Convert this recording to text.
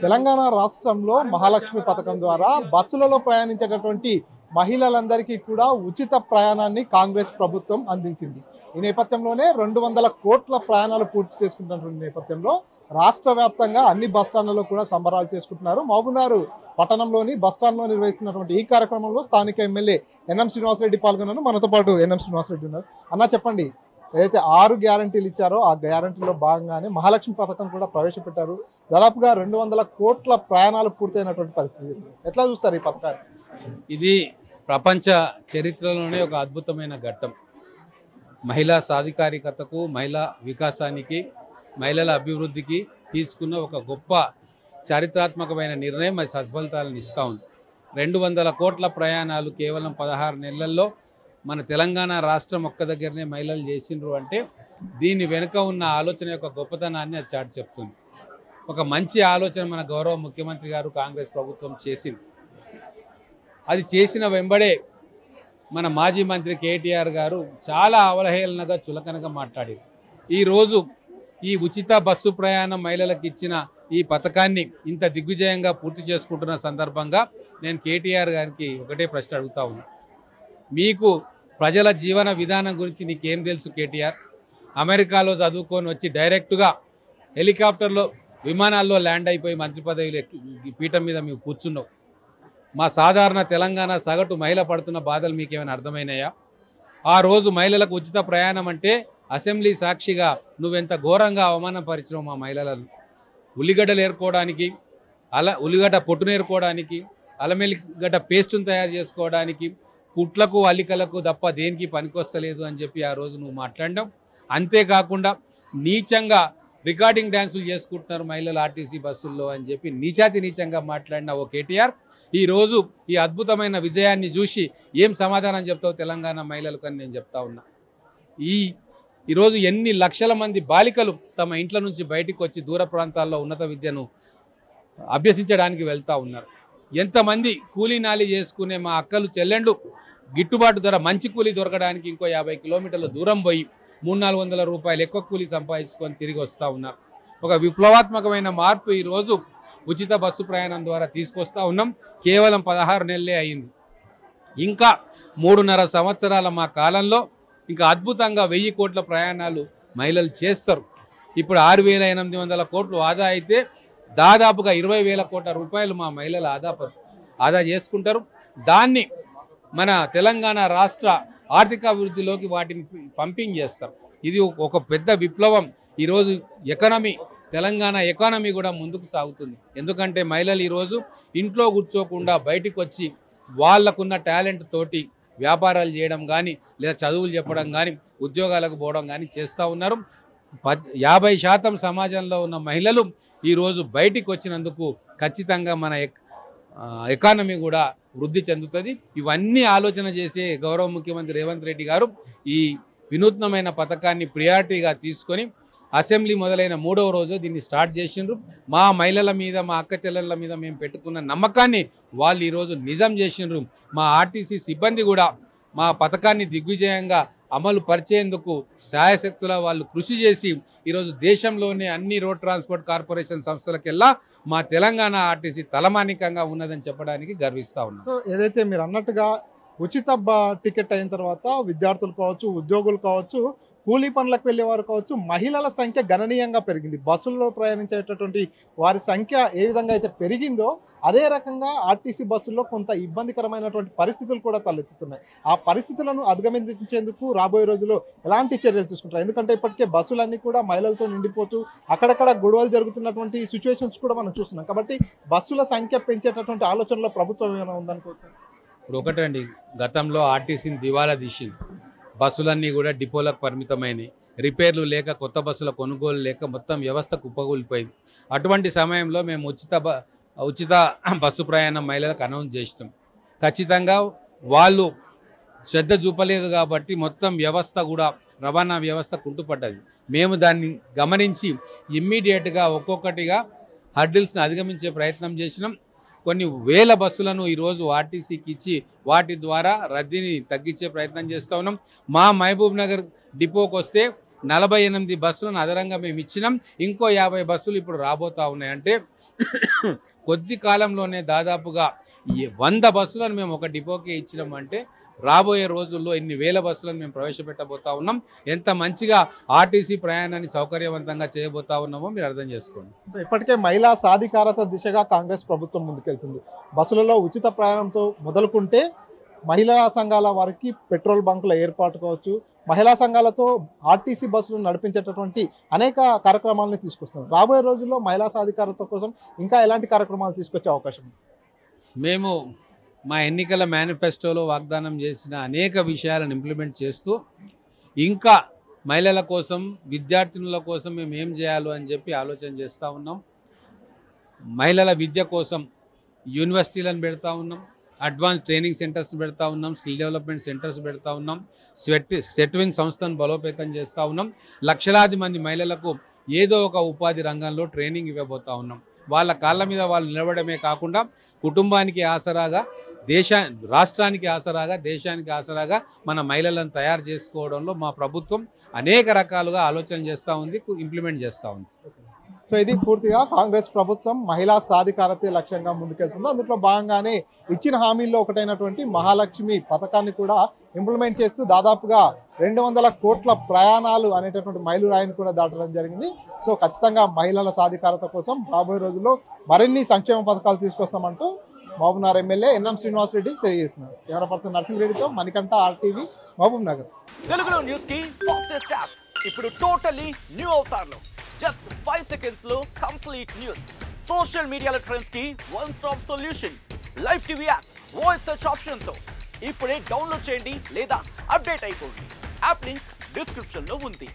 తెలంగాణ రాష్ట్రంలో మహాలక్ష్మి పథకం ద్వారా బస్సులలో ప్రయాణించేటటువంటి మహిళలందరికీ కూడా ఉచిత ప్రయాణాన్ని కాంగ్రెస్ ప్రభుత్వం అందించింది. ఈ నేపథ్యంలోనే 200 కోట్ల ప్రయాణాలు పూర్తి చేసుకుంటున్నటువంటి నేపథ్యంలో రాష్ట్ర వ్యాప్తంగా అన్ని బస్టాండ్లలో కూడా సంబరాలు చేసుకుంటున్నారు. మహబూబ్నగర్ పట్టణంలోని బస్టాండ్లో నిర్వహిస్తున్నటువంటి ఈ కార్యక్రమంలో స్థానిక ఎమ్మెల్యే ఎన్ఎం శ్రీనివాసరెడ్డి పాల్గొన్నారు. మనతో పాటు ఎన్ఎం శ్రీనివాసరెడ్డి ఉన్నారు. అన్న చెప్పండి, ఏదైతే 6 గ్యారంటీలు ఇచ్చారో ఆ గ్యారంటీలో భాగంగానే మహాలక్ష్మి పథకం కూడా ప్రవేశపెట్టారు. దాదాపుగా 200 కోట్ల ప్రయాణాలు పూర్తయినటువంటి పరిస్థితి. ఎట్లా చూస్తారు ఈ పథకాన్ని? ఇది ప్రపంచ చరిత్రలోనే ఒక అద్భుతమైన ఘట్టం. మహిళా సాధికారికతకు, మహిళా వికాసానికి, మహిళల అభివృద్ధికి తీసుకున్న ఒక గొప్ప చారిత్రాత్మకమైన నిర్ణయం. అది సత్ఫలితాలను ఇస్తూ ఉంది. 200 కోట్ల ప్రయాణాలు కేవలం 16 నెలల్లో మన తెలంగాణ రాష్ట్రం ఒక్క దగ్గరనే మహిళలు చేసిండ్రు అంటే దీని వెనుక ఉన్న ఆలోచన యొక్క గొప్పతనాన్ని అది చాటి చెప్తుంది. ఒక మంచి ఆలోచన మన గౌరవ ముఖ్యమంత్రి గారు కాంగ్రెస్ ప్రభుత్వం చేసింది. అది చేసిన వెంబడే మన మాజీ మంత్రి కేటీఆర్ గారు చాలా అవహేళనగా చులకనగా మాట్లాడారు. ఈరోజు ఈ ఉచిత బస్సు ప్రయాణం మహిళలకు ఇచ్చిన ఈ పథకాన్ని ఇంత దిగ్విజయంగా పూర్తి చేసుకుంటున్న సందర్భంగా నేను కేటీఆర్ గారికి ఒకటే ప్రశ్న అడుగుతా ఉన్నా. మీకు ప్రజల జీవన విధానం గురించి నీకేం తెలుసు కేటీఆర్? అమెరికాలో చదువుకొని వచ్చి డైరెక్టుగా హెలికాప్టర్లో విమానాల్లో ల్యాండ్ అయిపోయి మంత్రి పదవిలో పీఠం మీద మేము కూర్చున్నావు. మా సాధారణ తెలంగాణ సగటు మహిళ పడుతున్న బాధలు మీకేమైనా అర్థమైనాయా? ఆ రోజు మహిళలకు ఉచిత ప్రయాణం అంటే అసెంబ్లీ సాక్షిగా నువ్వెంత ఘోరంగా అవమానపరిచినావు మా మహిళలను. ఉల్లిగడ్డలు ఏరుకోవడానికి, ఉల్లిగడ్డ పొట్టును ఏరుకోవడానికి, అల్లమెల్లిగడ్డ పేస్టును తయారు చేసుకోవడానికి, కుట్లకు అల్లికలకు తప్ప దేనికి పనికొస్తలేదు అని చెప్పి ఆ రోజు నువ్వు మాట్లాడినావు. అంతేకాకుండా నీచంగా రికార్డింగ్ డ్యాన్సులు చేసుకుంటున్నారు మహిళలు ఆర్టీసీ బస్సుల్లో అని చెప్పి నీచంగా మాట్లాడిన ఓ కేటీఆర్ ఈరోజు ఈ అద్భుతమైన విజయాన్ని చూసి ఏం సమాధానం చెప్తావు తెలంగాణ మహిళలకు అని నేను చెప్తా ఉన్నా. ఈరోజు ఎన్ని లక్షల మంది బాలికలు తమ ఇంట్ల నుంచి బయటకు వచ్చి దూర ప్రాంతాల్లో ఉన్నత విద్యను అభ్యసించడానికి వెళ్తూ ఉన్నారు. ఎంతమంది కూలీ నాలి చేసుకునే మా అక్కలు చెల్లెండ్లు గిట్టుబాటు ధర మంచి కూలీ దొరకడానికి ఇంకో 50 కిలోమీటర్ల దూరం పోయి 300-400 రూపాయలు ఎక్కువ కూలీ సంపాదించుకొని తిరిగి వస్తూ ఉన్నారు. ఒక విప్లవాత్మకమైన మార్పు ఈరోజు ఉచిత బస్సు ప్రయాణం ద్వారా తీసుకొస్తూ ఉన్నాం. కేవలం 16 నెలలే అయింది. ఇంకా 3.5 సంవత్సరాల మా కాలంలో ఇంకా అద్భుతంగా 1000 కోట్ల ప్రయాణాలు మహిళలు చేస్తారు. ఇప్పుడు 6,800 కోట్లు ఆదా అయితే దాదాపుగా 20,000 కోట్ల రూపాయలు మా మహిళలు ఆదా చేసుకుంటారు. దాన్ని మన తెలంగాణ రాష్ట్ర ఆర్థిక అభివృద్ధిలోకి వాటిని పంపింగ్ చేస్తారు. ఇది ఒక పెద్ద విప్లవం. ఈరోజు తెలంగాణ ఎకానమీ కూడా ముందుకు సాగుతుంది. ఎందుకంటే మహిళలు ఈరోజు ఇంట్లో కూర్చోకుండా బయటికి వచ్చి వాళ్ళకున్న టాలెంట్ తోటి వ్యాపారాలు చేయడం కానీ, లేదా చదువులు చెప్పడం కానీ, ఉద్యోగాలకు పోవడం కానీ చేస్తూ ఉన్నారు. 50% సమాజంలో ఉన్న మహిళలు ఈరోజు బయటికి వచ్చినందుకు ఖచ్చితంగా మన ఎకానమీ కూడా వృద్ధి చెందుతుంది. ఇవన్నీ ఆలోచన చేసే గౌరవ ముఖ్యమంత్రి రేవంత్ రెడ్డి గారు ఈ వినూత్నమైన పథకాన్ని ప్రియారిటీగా తీసుకొని అసెంబ్లీ మొదలైన 3వ రోజు దీన్ని స్టార్ట్ చేసిండ్రు. మా మహిళల మీద, మా అక్క చెల్లెళ్ళ మీద మేము పెట్టుకున్న నమ్మకాన్ని వాళ్ళు ఈరోజు నిజం చేసిండ్రు. మా ఆర్టీసీ సిబ్బంది కూడా మా పథకాన్ని దిగ్విజయంగా అమలు పరిచేందుకు శాయశక్తుల వాళ్ళు కృషి చేసి ఈరోజు దేశంలోనే అన్ని రోడ్ ట్రాన్స్పోర్ట్ కార్పొరేషన్ సంస్థలకెల్లా మా తెలంగాణ ఆర్టీసీ తలమానికంగా ఉన్నదని చెప్పడానికి గర్విస్తూ ఉన్నాం. సో ఏదైతే మీరు అన్నట్టుగా ఉచిత టికెట్ అయిన తర్వాత విద్యార్థులు కావచ్చు, ఉద్యోగులు కావచ్చు, కూలీ పనులకు వెళ్ళే వారు కావచ్చు, మహిళల సంఖ్య గణనీయంగా పెరిగింది. బస్సుల్లో ప్రయాణించేటటువంటి వారి సంఖ్య ఏ విధంగా అయితే పెరిగిందో అదే రకంగా ఆర్టీసీ బస్సుల్లో కొంత ఇబ్బందికరమైనటువంటి పరిస్థితులు కూడా తలెత్తుతున్నాయి. ఆ పరిస్థితులను అధిగమించేందుకు రాబోయే రోజుల్లో ఎలాంటి చర్యలు తీసుకుంటారు? ఎందుకంటే ఇప్పటికే బస్సులన్నీ కూడా మహిళలతో నిండిపోతూ అక్కడక్కడ గొడవలు జరుగుతున్నటువంటి సిచ్యువేషన్స్ కూడా మనం చూస్తున్నాం. కాబట్టి బస్సుల సంఖ్య పెంచేటటువంటి ఆలోచనలో ప్రభుత్వం ఏమైనా ఉందనుకోవచ్చు. ఇప్పుడు ఒకటండి, గతంలో ఆర్టీసీని దివాలా తీసింది. బస్సులన్నీ కూడా డిపోలకు పరిమితమైనవి. రిపేర్లు లేక, కొత్త బస్సుల కొనుగోలు లేక మొత్తం వ్యవస్థ కుప్పగూలిపోయింది. అటువంటి సమయంలో మేము ఉచిత బస్సు ప్రయాణం మహిళలకు అనౌన్స్ చేస్తాం. ఖచ్చితంగా వాళ్ళు శ్రద్ధ చూపలేదు కాబట్టి మొత్తం వ్యవస్థ కూడా, రవాణా వ్యవస్థ కుంటుపడ్డది. మేము దాన్ని గమనించి ఇమ్మీడియట్గా ఒక్కొక్కటిగా హర్డిల్స్ని అధిగమించే ప్రయత్నం చేసినాం. కొన్ని వేల బస్సులను ఈరోజు ఆర్టీసీకి ఇచ్చి వాటి ద్వారా రద్దీని తగ్గించే ప్రయత్నం చేస్తూ ఉన్నాం. మా మహబూబ్ నగర్ డిపోకి వస్తే 48 బస్సులను అదనంగా మేము ఇచ్చినాం. ఇంకో 50 బస్సులు ఇప్పుడు రాబోతా ఉన్నాయి. అంటే కొద్ది కాలంలోనే దాదాపుగా 100 బస్సులను మేము ఒక డిపోకి ఇచ్చినాం. అంటే రాబోయే రోజుల్లో ఎన్ని వేల బస్సులను మేము ప్రవేశపెట్టబోతా ఉన్నాం. ఎంత మంచిగా ఆర్టీసీ ప్రయాణాన్ని సౌకర్యవంతంగా చేయబోతా ఉన్నామో మీరు అర్థం చేసుకోండి. ఇప్పటికే మహిళా సాధికారత దిశగా కాంగ్రెస్ ప్రభుత్వం ముందుకెళ్తుంది. బస్సులలో ఉచిత ప్రయాణంతో మొదలుకుంటే మహిళా సంఘాల వారికి పెట్రోల్ బంకుల ఏర్పాటు కావచ్చు, మహిళా సంఘాలతో ఆర్టీసీ బస్సులు నడిపించేటటువంటి అనేక కార్యక్రమాలను తీసుకొస్తున్నారు. రాబోయే రోజుల్లో మహిళా సాధికారత కోసం ఇంకా ఎలాంటి కార్యక్రమాలు తీసుకొచ్చే అవకాశం? మేము మా ఎన్నికల మేనిఫెస్టోలో వాగ్దానం చేసిన అనేక విషయాలను ఇంప్లిమెంట్ చేస్తూ ఇంకా మహిళల కోసం, విద్యార్థినుల కోసం మేము ఏం చేయాలో అని చెప్పి ఆలోచన చేస్తూ ఉన్నాం. మహిళల విద్య కోసం యూనివర్సిటీలను పెడతా ఉన్నాం, అడ్వాన్స్ ట్రైనింగ్ సెంటర్స్ పెడతా ఉన్నాం, స్కిల్ డెవలప్మెంట్ సెంటర్స్ పెడతా ఉన్నాం, సెట్వింగ్ సంస్థను బలోపేతం చేస్తూ ఉన్నాం. లక్షలాది మంది మహిళలకు ఏదో ఒక ఉపాధి రంగంలో ట్రైనింగ్ ఇవ్వబోతా ఉన్నాం. వాళ్ళ కాళ్ళ మీద వాళ్ళు నిలబడమే కాకుండా కుటుంబానికి ఆసరాగా, రాష్ట్రానికి ఆసరాగా, దేశానికి ఆసరాగా మన మహిళలను తయారు చేసుకోవడంలో మా ప్రభుత్వం అనేక రకాలుగా ఆలోచన చేస్తూ ఉంది, ఇంప్లిమెంట్ చేస్తూ ఉంది. సో ఇది పూర్తిగా కాంగ్రెస్ ప్రభుత్వం మహిళా సాధికారతే లక్ష్యంగా ముందుకెళ్తుంది. అందులో భాగంగానే ఇచ్చిన హామీల్లో ఒకటైనటువంటి మహాలక్ష్మి పథకాన్ని కూడా ఇంప్లిమెంట్ చేస్తూ దాదాపుగా 200 కోట్ల ప్రయాణాలు అనేటటువంటి మైలురాయిని కూడా దాటడం జరిగింది. సో ఖచ్చితంగా మహిళల సాధికారత కోసం రాబోయే రోజుల్లో మరిన్ని సంక్షేమ పథకాలు తీసుకొస్తామంటూ మహబూబ్నగర్ ఎమ్మెల్యే ఎన్ఎం శ్రీనివాస్ రెడ్డి తెలియజేస్తున్నారు. కెమెరా పర్సన్ నర్సింగ్ రెడ్డితో మణికంఠ, RTV, మహబూబ్ నగర్. తెలుగులో న్యూస్ కి ఫాస్టెస్ట్ యాప్ ఇప్పుడు టోటల్లీ న్యూ అవతార్లో జస్ట్ 5 సెకండ్స్ లో కంప్లీట్ న్యూస్. సోషల్ మీడియాలో ట్రెండ్స్ కి one stop solution. Live TV app voice search option తో ఇప్పుడే డౌన్లోడ్ చేయండి లేదా అప్డేట్ అయిపోండి. యాప్ లింక్ డిస్క్రిప్షన్ లో ఉంది.